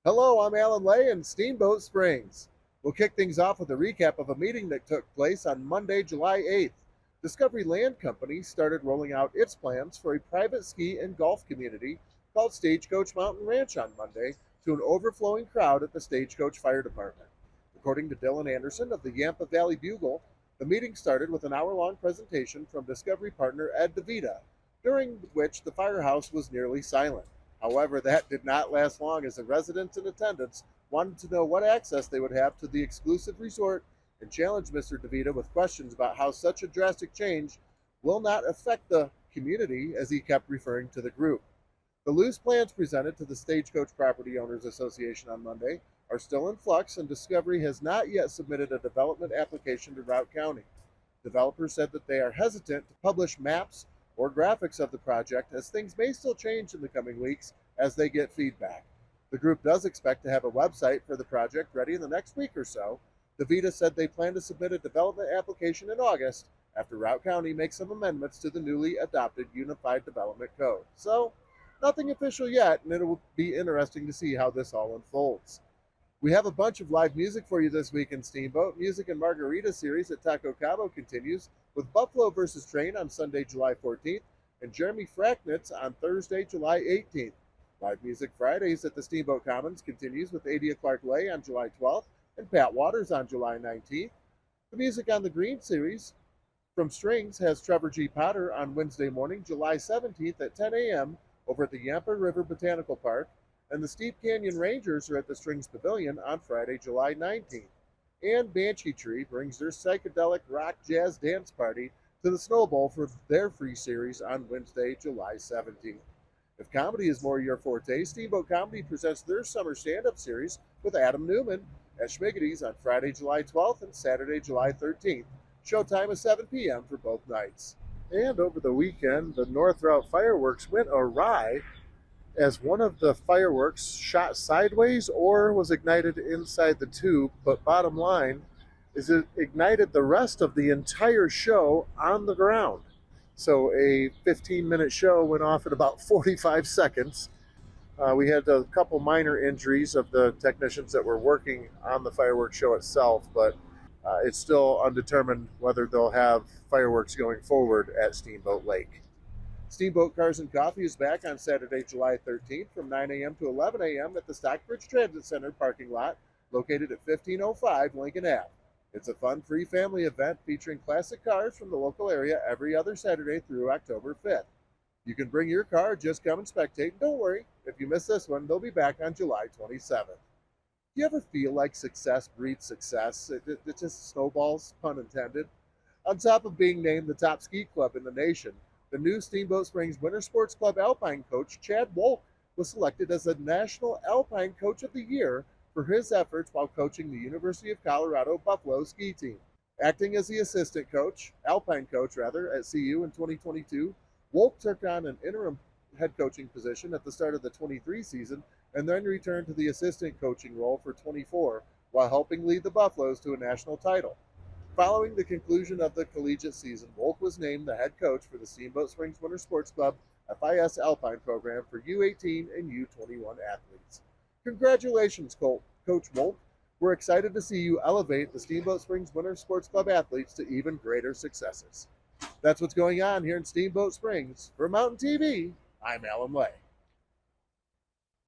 Hello, I'm Alan Lay in Steamboat Springs. We'll kick things off with a recap of a meeting that took place on Monday, July 8th. Discovery Land Company started rolling out its plans for a private ski and golf community called Stagecoach Mountain Ranch on Monday to an overflowing crowd at the Stagecoach Fire Department. According to Dylan Anderson of the Yampa Valley Bugle, the meeting started with an hour-long presentation from Discovery partner Ed DeVita, during which the firehouse was nearly silent. However, that did not last long as the residents in attendance wanted to know what access they would have to the exclusive resort and challenged Mr. DeVita with questions about how such a drastic change will not affect the community, as he kept referring to the group. The loose plans presented to the Stagecoach Property Owners Association on Monday are still in flux, and Discovery has not yet submitted a development application to Routt County. Developers said that they are hesitant to publish maps or graphics of the project, as things may still change in the coming weeks as they get feedback. The group does expect to have a website for the project ready in the next week or so. DeVita said they plan to submit a development application in August after Routt County makes some amendments to the newly adopted Unified Development Code. So, nothing official yet, and it will be interesting to see how this all unfolds. We have a bunch of live music for you this week in Steamboat. Music and Margarita series at Taco Cabo continues with Buffalo vs. Train on Sunday, July 14th, and Jeremy Fracknitz on Thursday, July 18th. Live Music Fridays at the Steamboat Commons continues with Adia Clark-Lay on July 12th and Pat Waters on July 19th. The Music on the Green series from Strings has Trevor G. Potter on Wednesday morning, July 17th at 10 a.m. over at the Yampa River Botanical Park, and the Steep Canyon Rangers are at the Strings Pavilion on Friday, July 19th. And Banshee Tree brings their psychedelic rock jazz dance party to the Snow Bowl for their free series on Wednesday, July 17th. If comedy is more your forte, Steamboat Comedy presents their summer stand-up series with Adam Newman at Schmiggety's on Friday, July 12th and Saturday, July 13th. Showtime is 7 p.m. for both nights. And over the weekend, the North Route fireworks went awry as one of the fireworks shot sideways or was ignited inside the tube, but bottom line is it ignited the rest of the entire show on the ground. So a 15-minute show went off in about 45 seconds. We had a couple minor injuries of the technicians that were working on the fireworks show itself, but it's still undetermined whether they'll have fireworks going forward at Steamboat Lake. Steamboat Cars and Coffee is back on Saturday, July 13th from 9 a.m. to 11 a.m. at the Stockbridge Transit Center parking lot located at 1505 Lincoln Ave. It's a fun, free family event featuring classic cars from the local area every other Saturday through October 5th. You can bring your car or just come and spectate, and don't worry, if you miss this one, they'll be back on July 27th. Do you ever feel like success breeds success? It just snowballs, pun intended. On top of being named the top ski club in the nation, the new Steamboat Springs Winter Sports Club Alpine coach, Chad Wolk, was selected as the National Alpine Coach of the Year for his efforts while coaching the University of Colorado Buffalo ski team. Acting as the assistant coach, Alpine coach rather, at CU in 2022, Wolk took on an interim head coaching position at the start of the 23 season and then returned to the assistant coaching role for 24 while helping lead the Buffaloes to a national title. Following the conclusion of the collegiate season, Wolk was named the head coach for the Steamboat Springs Winter Sports Club FIS Alpine program for U18 and U21 athletes. Congratulations, Coach Wolk. We're excited to see you elevate the Steamboat Springs Winter Sports Club athletes to even greater successes. That's what's going on here in Steamboat Springs. For Mountain TV, I'm Alan Lay.